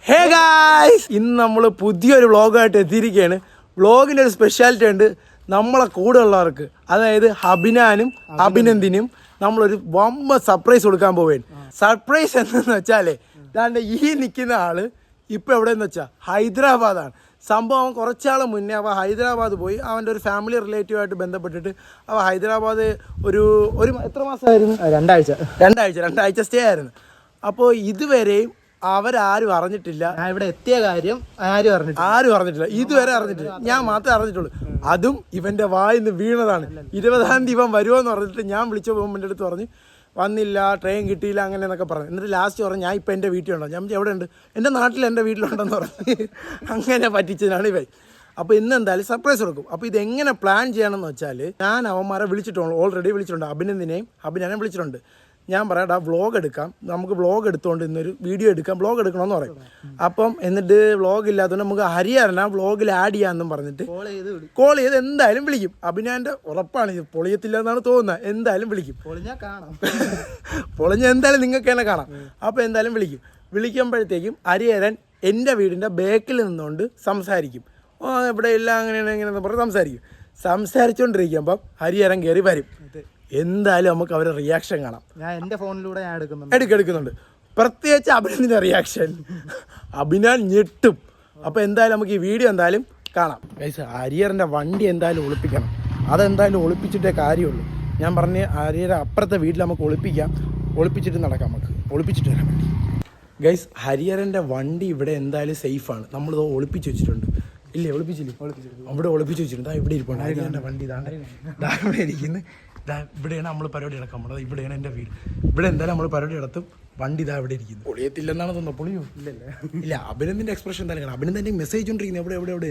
Hey guys, ഇന്ന് നമ്മൾ പുതിയൊരു വ്ളോഗായിട്ട് എത്തിയിരിക്കുകയാണ്. വ്ളോഗിൻ്റെ ഒരു സ്പെഷ്യാലിറ്റി ഉണ്ട്. നമ്മളെ കൂടെ ഉള്ളവർക്ക്, അതായത് ഹബിനാനും അഭിനന്ദിനും നമ്മളൊരു വമ്പ സർപ്രൈസ് കൊടുക്കാൻ പോവുകയാണ്. സർപ്രൈസ് എന്തെന്ന് വെച്ചാലേ, ദാണ്ട് ഈ നിൽക്കുന്ന ആള് ഇപ്പം എവിടെയെന്ന് വെച്ചാൽ ഹൈദരാബാദാണ്. സംഭവം കുറച്ചാൾ മുന്നേ അവൻ ഹൈദരാബാദ് പോയി. അവൻ്റെ ഒരു ഫാമിലി റിലേറ്റീവായിട്ട് ബന്ധപ്പെട്ടിട്ട് അവൻ ഹൈദരാബാദ് ഒരു എത്ര മാസമായിരുന്നു? രണ്ടാഴ്ച സ്റ്റേ ആയിരുന്നു. അപ്പോൾ ഇതുവരെയും അവരാരും അറിഞ്ഞിട്ടില്ല. ഞാൻ ഇവിടെ എത്തിയ കാര്യം ആരും അറിഞ്ഞിട്ടില്ല, ഇതുവരെ അറിഞ്ഞിട്ടില്ല. ഞാൻ മാത്രമേ അറിഞ്ഞിട്ടുള്ളൂ. അതും ഇവന്റെ വായിന്ന് വീണതാണ്. 20-ാം തീയതി ഇവൻ വരുമോയെന്ന് പറഞ്ഞിട്ട് ഞാൻ വിളിച്ച പോകുമ്പോൾ എൻ്റെ അടുത്ത് പറഞ്ഞ് വന്നില്ല, ട്രെയിൻ കിട്ടിയില്ല, അങ്ങനെ എന്നൊക്കെ പറഞ്ഞു. എന്നിട്ട് ലാസ്റ്റ് പറഞ്ഞു ഞാൻ ഇപ്പം എൻ്റെ വീട്ടിലുണ്ടോ. ഞാൻ എവിടെ ഉണ്ട്? എൻ്റെ നാട്ടിൽ എൻ്റെ വീട്ടിലുണ്ടെന്ന് പറഞ്ഞ് അങ്ങനെ പറ്റിച്ചതിനാണ് ഇവൻ. അപ്പോൾ ഇന്ന് എന്തായാലും സർപ്രൈസ് കൊടുക്കും. അപ്പോൾ ഇതെങ്ങനെ പ്ലാൻ ചെയ്യണമെന്ന് വെച്ചാൽ, ഞാൻ അവന്മാരെ വിളിച്ചിട്ടുണ്ട്, ഓൾറെഡി വിളിച്ചിട്ടുണ്ട്. അഭിനന്ദിനെയും വിളിച്ചിട്ടുണ്ട്. ഞാൻ പറയാം വ്ളോഗ് എടുക്കാം, നമുക്ക് വ്ളോഗ് എടുത്തുകൊണ്ട് ഇന്നൊരു വീഡിയോ എടുക്കാം, വ്ളോഗ് എടുക്കണമെന്ന് പറയും. അപ്പം എന്നിട്ട് വ്ളോഗ് ഇല്ലാത്തതുകൊണ്ട് നമുക്ക് ഹരിയാറിനെ വ്ളോഗിൽ ആഡ് ചെയ്യാമെന്നും പറഞ്ഞിട്ട് കോൾ ചെയ്ത് എന്തായാലും വിളിക്കും. അഭിനയൻ്റെ ഉറപ്പാണ്, ഇത് പൊളിയത്തില്ല എന്നാണ് തോന്നുന്നത്. എന്തായാലും വിളിക്കും. പൊളിഞ്ഞ എന്തായാലും നിങ്ങൾക്ക് തന്നെ കാണാം. അപ്പോൾ എന്തായാലും വിളിക്കുമ്പോഴത്തേക്കും ഹരിഹരൻ എൻ്റെ വീടിൻ്റെ ബാക്കിൽ നിന്നുകൊണ്ട് സംസാരിക്കും. ഇവിടെ ഇല്ല, അങ്ങനെയാണ് എങ്ങനെയെന്ന് പറഞ്ഞ് സംസാരിച്ചുകൊണ്ടിരിക്കുമ്പം ഹരിഹരൻ കയറി വരും. എന്തായാലും നമുക്ക് അവരുടെ റിയാക്ഷൻ കാണാം. ഞാൻ എൻ്റെ ഫോണിലൂടെ ഞാൻ എടുക്കുന്നുണ്ട്. പ്രത്യേകിച്ച് അഭിനന്ദിൻ്റെ റിയാക്ഷൻ. അഭിനയൻ ഞെട്ടും. അപ്പോൾ എന്തായാലും നമുക്ക് ഈ വീഡിയോ എന്തായാലും കാണാം. ഹരിഹരൻ്റെ വണ്ടി എന്തായാലും ഒളിപ്പിക്കണം. അതെന്തായാലും ഒളിപ്പിച്ചിട്ടേ കാര്യമുള്ളൂ. ഞാൻ പറഞ്ഞ് ഹരിഹര അപ്പുറത്തെ വീട്ടിൽ നമുക്ക് ഒളിപ്പിച്ചിട്ട് നടക്കാം. നമുക്ക് ഒളിപ്പിച്ചിട്ട് വരാൻ വേണ്ടി ഗൈസ്, ഹരിഹരൻ്റെ വണ്ടി ഇവിടെ എന്തായാലും സേഫാണ്. നമ്മളിത് ഒളിപ്പിച്ച് വെച്ചിട്ടുണ്ട്. ഇല്ലേ? ഒളിപ്പിച്ചില്ലേ? അവിടെ ഒളിപ്പിച്ച് വെച്ചിട്ടുണ്ട്. ഇവിടെ ഇരിപ്പുണ്ട് ഹരിഹരൻ്റെ വണ്ടി. ഇവിടെ ഇരിക്കുന്നു. ഇവിടെയാണ് നമ്മൾ പരിപാടി നടക്കാൻ പോകുന്നത്. ഇവിടെയാണ് എൻ്റെ വീട്. ഇവിടെ എന്തായാലും നമ്മൾ പരിപാടി നടത്തും. വണ്ടി ഇതാ ഇവിടെ ഇരിക്കുന്നു. പൊളിയത്തില്ലെന്നാണ് തോന്നുന്നത്. പൊളിയോ? ഇല്ല. അഭിനന്ദിൻ്റെ എക്സ്പ്രഷൻ എന്തായാലും കാണാം. അഭിനന്ദൻ്റെ മെസ്സേജ് കൊണ്ടിരിക്കുന്നത് എവിടെ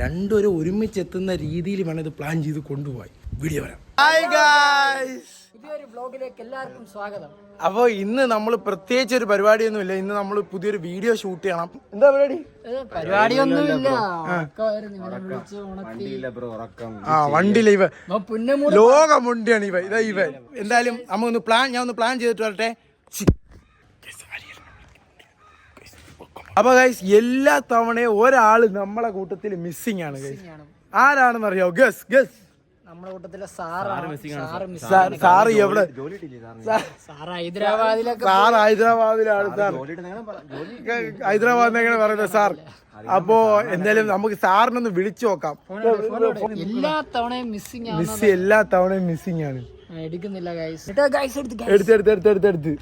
രണ്ടുപേരും ഒരുമിച്ച് എത്തുന്ന രീതിയിൽ വേണം ഇത് പ്ലാൻ ചെയ്ത് കൊണ്ടുപോയി. വീഡിയോ വരാം. ഹായ് ഗായ്സ്, പുതിയൊരു വ്ളോഗിലേക്ക് എല്ലാവർക്കും സ്വാഗതം. അപ്പോൾ ഇന്ന് നമ്മൾ പ്രത്യേകിച്ച് ഒരു പരിപാടിയൊന്നുമില്ല. ഇന്ന് നമ്മൾ പുതിയൊരു വീഡിയോ ഷൂട്ട് ചെയ്യണം. എന്താ പരിപാടിയൊന്നുമില്ല. വണ്ടിയില്ല ഇവ ലോക മുണ്ടിയാണ് ഇവ. എന്തായാലും ഞാൻ ഒന്ന് പ്ലാൻ ചെയ്തിട്ട് വരട്ടെ. അപ്പൊ ഗൈസ്, എല്ലാ തവണയും ഒരാൾ നമ്മളെ കൂട്ടത്തിൽ മിസ്സിംഗ് ആണ് ഗൈസ്. ആരാണെന്ന് അറിയാവോ? ഗസ് നമ്മുടെ കൂട്ടത്തിലെ സാറ് എവിടെ? ഹൈദരാബാദിലാണ് സാർ. ഹൈദരാബാദിൽ എങ്ങനെ പറയുന്നത് സാർ? അപ്പോ എന്തായാലും നമുക്ക് സാറിനൊന്ന് വിളിച്ചു നോക്കാം. എല്ലാ തവണയും മിസ്സിംഗ് ആണ്. എടുക്കുന്നില്ല. എടുത്ത്.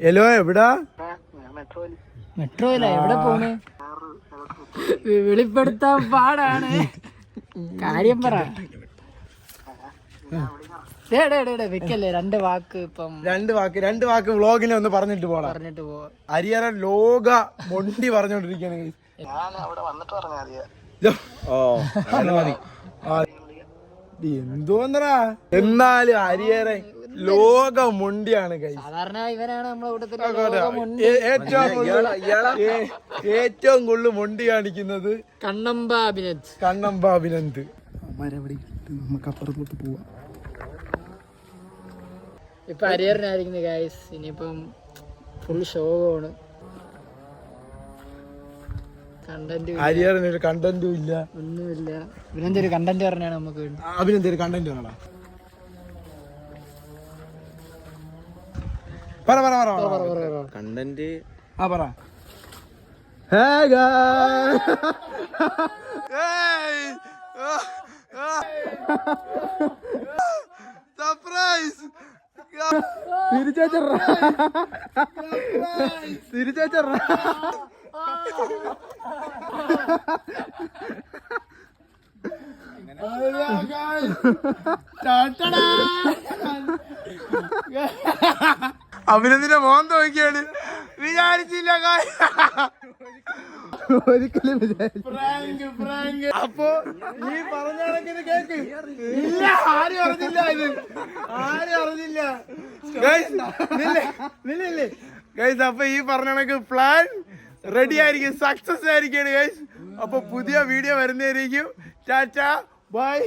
ഹലോ, എവിടാ? മെട്രോയില. എവിടെ പോണേ? വെളിപ്പെടുത്താൻ പാടാണ്. കാര്യം പറ. വെക്കല്ലേ. രണ്ട് വാക്ക് വ്ളോഗിനെ ഒന്ന് പറഞ്ഞിട്ട് പോ. ഹരിഹരൻ ലോക മൊണ്ടി പറഞ്ഞോണ്ടിരിക്കുകയാണ്. എന്തോന്നറാ, എന്നാലും ഹരിഹരൻ ലോക മൊണ്ടിയാണ്. സാധാരണ ഇവരാണ് നമ്മളെ കൂട്ടത്തിൽ ഏറ്റവും കൂടുതൽ മൊണ്ടി കാണിക്കുന്നത് കണ്ണമ്പ അഭിനന്ദ്. നമുക്ക് അപ്പുറത്തോട്ട് പോവാം. ഇപ്പൊ ഹരിഹരനായിരിക്കുന്നു ഗൈസ്. ഇനിയിപ്പം ഫുൾ ഷോവാണ്. ഹരിഹരനൊരു കണ്ടന്റും ഇല്ല, ഒന്നുമില്ല. ഇവനെന്താ ഒരു കണ്ടന്റ് പറഞ്ഞാണ് നമുക്ക് വേണ്ടി. അഭിനന്ദൊരു കണ്ടന്റ് വേണോ? പറ കണ്ടന്റ്. പറ. സർപ്രൈസ്. തിരിച്ചേച്ച അഭിനന്ദിന്റെ മോൻ നോക്കിയാണ്. വിചാരിച്ചില്ല, ഒരിക്കലും അപ്പൊ നീ പറഞ്ഞ കേക്ക്. ഇല്ല, ആരും അറിഞ്ഞില്ല. ഗൈസ്, അപ്പൊ ഈ പറഞ്ഞ കണക്ക് പ്ലാൻ റെഡി ആയിരിക്കും, സക്സസ് ആയിരിക്കാണ് ഗൈസ്. അപ്പൊ പുതിയ വീഡിയോ വരുന്നതായിരിക്കും. ടാറ്റ, ബൈ.